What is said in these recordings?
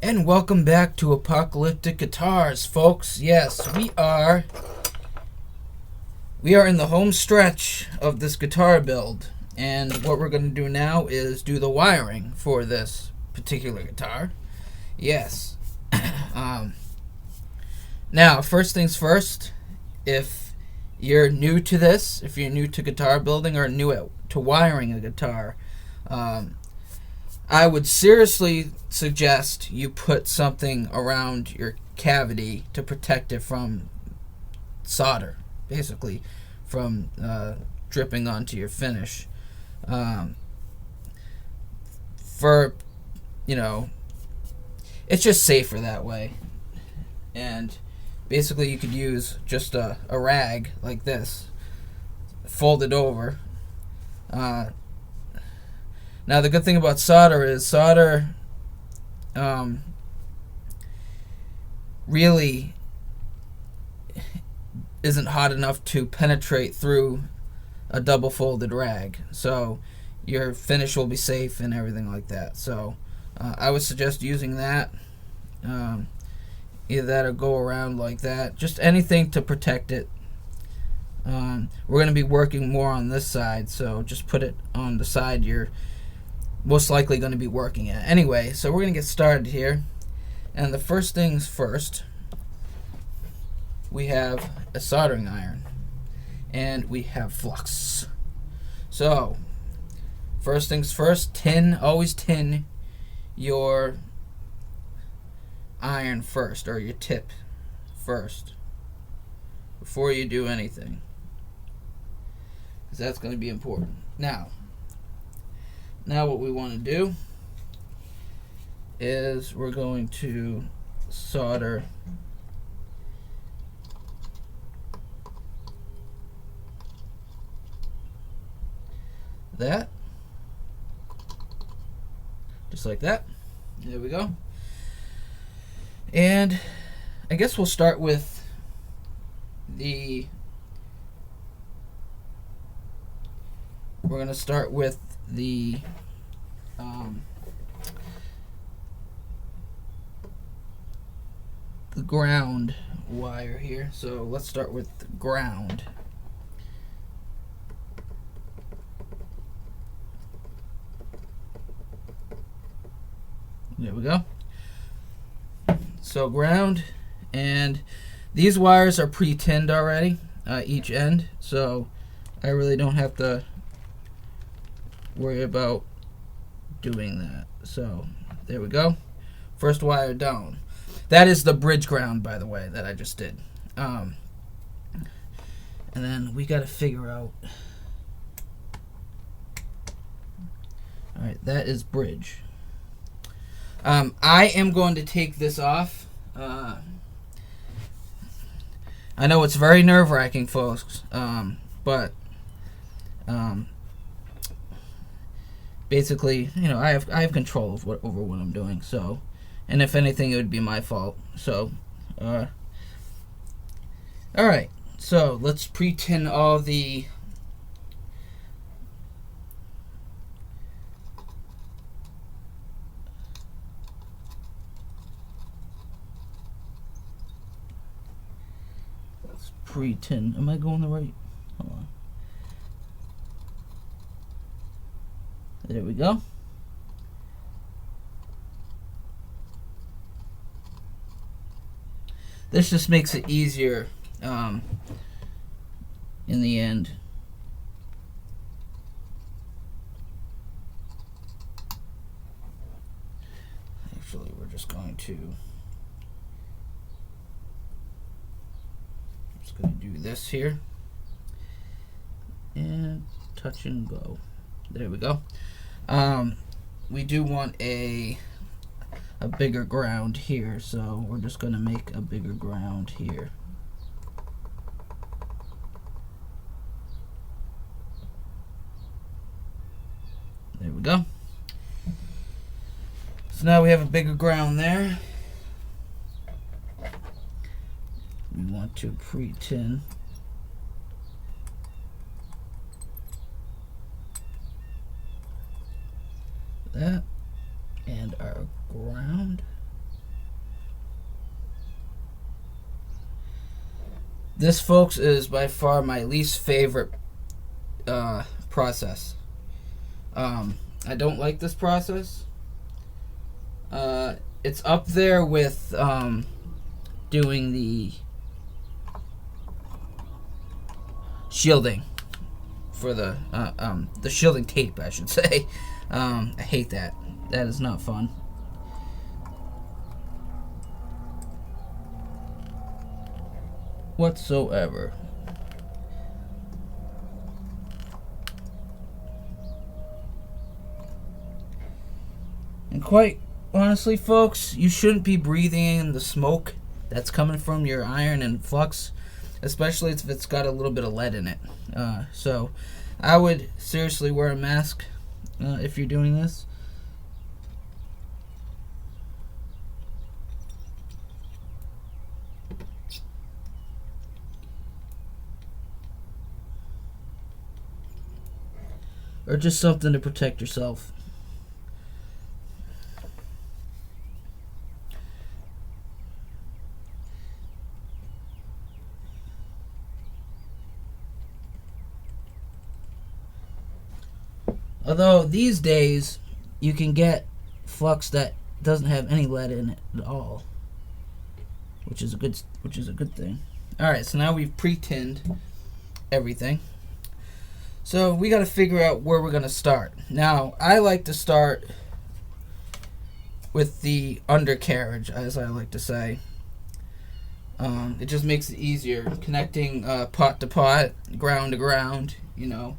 And welcome back to Apocalyptic Guitars, folks. Yes, we are in the home stretch of this guitar build, and what we're going to do now is do the wiring for this particular guitar. Yes. um, Now, first things first, if you're new to this, if you're new to guitar building or new to wiring a guitar, I would seriously suggest you put something around your cavity to protect it from solder, basically, from dripping onto your finish. Um, for, you know, it's just safer that way. And basically, you could use just a rag like this, fold it over. Now, the good thing about solder is really isn't hot enough to penetrate through a double folded rag. So your finish will be safe and everything like that. So I would suggest using that. Either that or go around like that. Just anything to protect it. We're going to be working more on this side, so just put it on the side you're most likely going to be working at. Anyway, so we're going to get started here. And the first things first, we have a soldering iron. And we have flux. So, first things first, always tin your iron first, or your tip first, before you do anything, because that's going to be important. Now what we want to do is we're going to solder that, just like that. There we go. And I guess we'll start with we're going to start with the ground wire here. So let's start with ground. There we go. So ground, and these wires are pre-tinned already, each end, so I really don't have to worry about doing that. So there we go. First wire down. That is the bridge ground, by the way, that I just did. And then we got to figure out. All right, that is bridge. I am going to take this off. I know it's very nerve-wracking, folks, but basically, I have control of over what I'm doing. So, and if anything, it would be my fault. So, all right. So let's pre-tin all the pre-tin. Am I going the right? Hold on. There we go. This just makes it easier in the end. Actually, we're just going to do this here and touch and go. There we go. We do want a bigger ground here, so we're just going to make a bigger ground here. There we go. So now we have a bigger ground there. We want to pre-tin that and our ground. This, folks, is by far my least favorite process. I don't like this process. It's up there with doing the shielding for the shielding tape, I should say. I hate that. That is not fun. Whatsoever. And quite honestly, folks, you shouldn't be breathing in the smoke that's coming from your iron and flux, especially if it's got a little bit of lead in it. So I would seriously wear a mask if you're doing this. Or just something to protect yourself. Although these days you can get flux that doesn't have any lead in it at all, which is a good thing. All right, so now we've pre-tinned everything. So we got to figure out where we're going to start. Now, I like to start with the undercarriage, as I like to say. It just makes it easier connecting pot to pot, ground to ground, you know.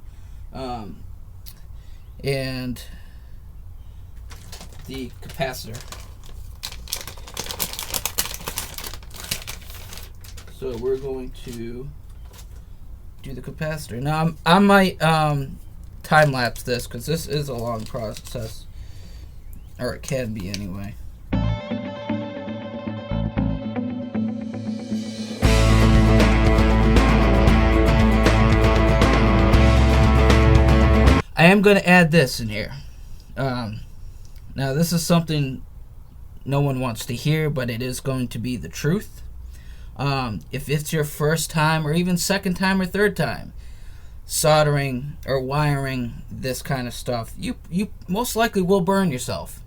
And the capacitor. So we're going to do the capacitor. Now I might time lapse this because this is a long process, or it can be anyway. I am going to add this in here. Now this is something no one wants to hear, but it is going to be the truth. If it's your first time or even second time or third time soldering or wiring this kind of stuff, you most likely will burn yourself.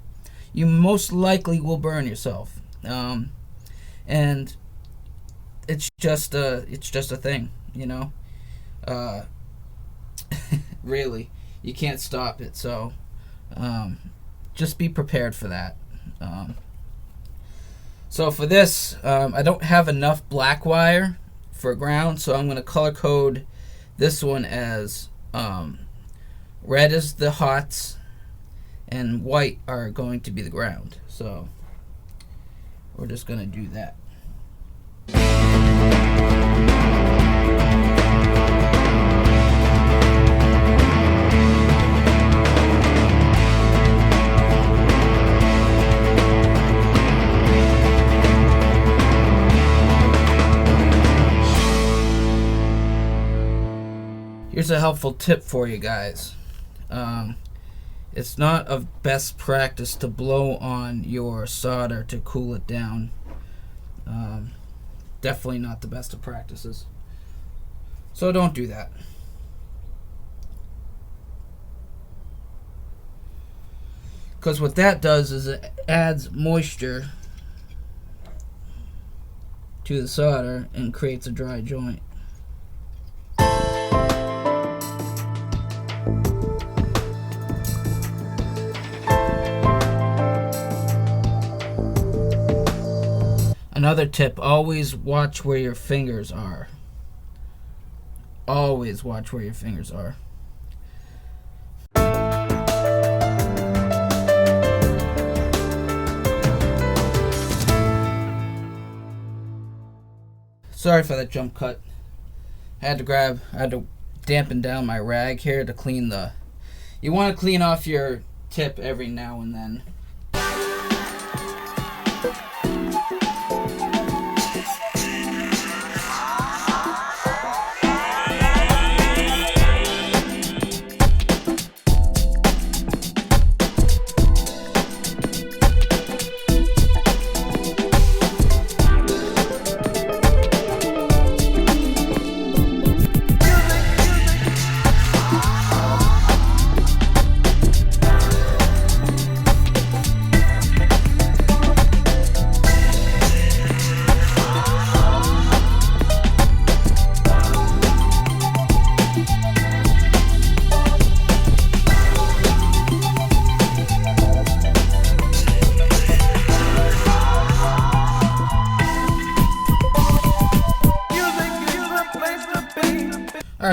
You most likely will burn yourself. And it's just a thing, you know. Really, you can't stop it. So just be prepared for that. So for this, I don't have enough black wire for ground, so I'm going to color code this one as red is the hots and white are going to be the ground. So we're just going to do that. Here's a helpful tip for you guys. It's not of best practice to blow on your solder to cool it down. Definitely not the best of practices. So don't do that. Because what that does is it adds moisture to the solder and creates a dry joint. Another tip, always watch where your fingers are. Always watch where your fingers are. Sorry for that jump cut. I had to dampen down my rag here to clean the... You want to clean off your tip every now and then.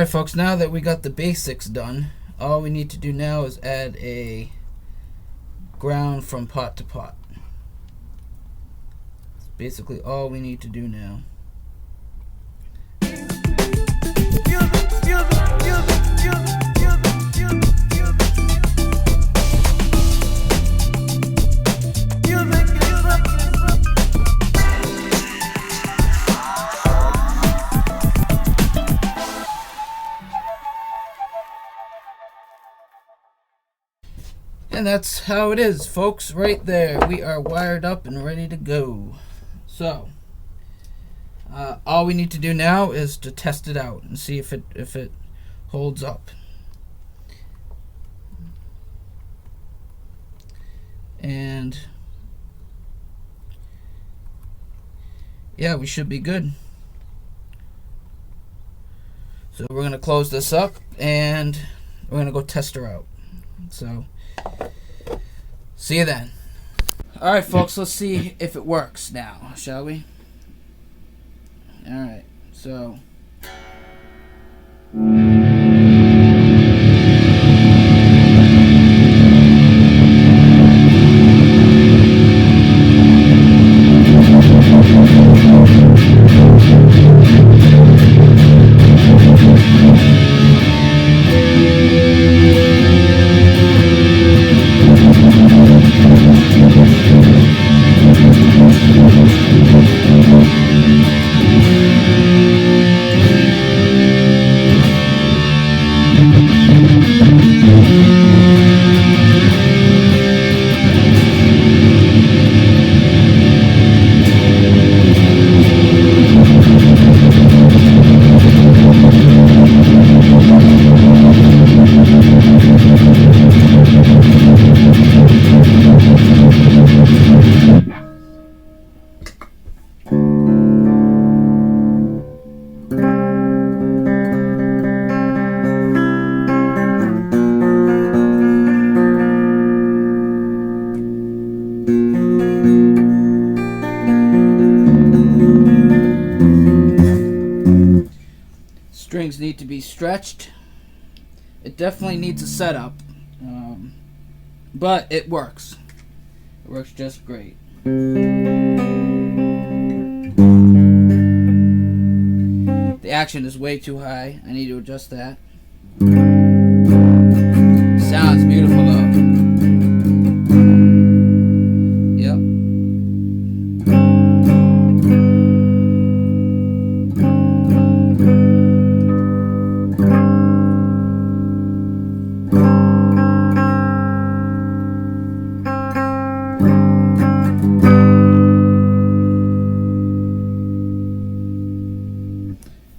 Alright folks, now that we got the basics done, all we need to do now is add a ground from pot to pot. That's basically all we need to do now. And that's how it is, folks, right there. We are wired up and ready to go. So, all we need to do now is to test it out and see if it holds up. And yeah, we should be good. So we're going to close this up and we're going to go test her out. So, see you then. Alright folks, let's see if it works now, shall we? Alright, so strings need to be stretched. It definitely needs a setup, but it works. It works just great. The action is way too high. I need to adjust that. Sounds beautiful though. Yep.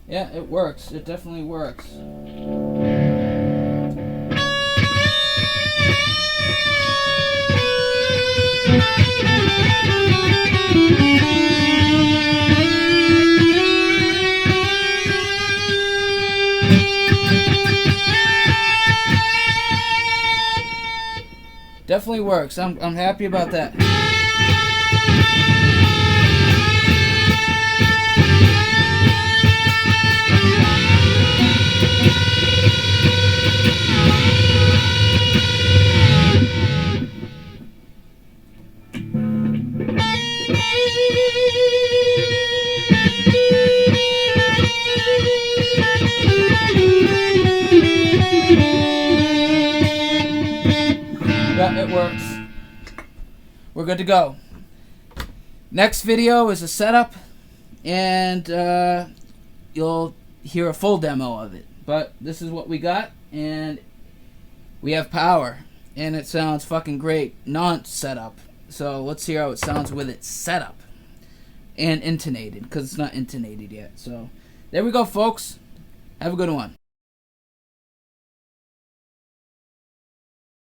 Yeah, it works. It definitely works. Definitely works. I'm happy about that. Yeah, it works. We're good to go. Next video is a setup, and you'll hear a full demo of it. But this is what we got, and we have power, and it sounds fucking great non-setup. So let's hear how it sounds with it set up and intonated, because it's not intonated yet. So there we go, folks. Have a good one.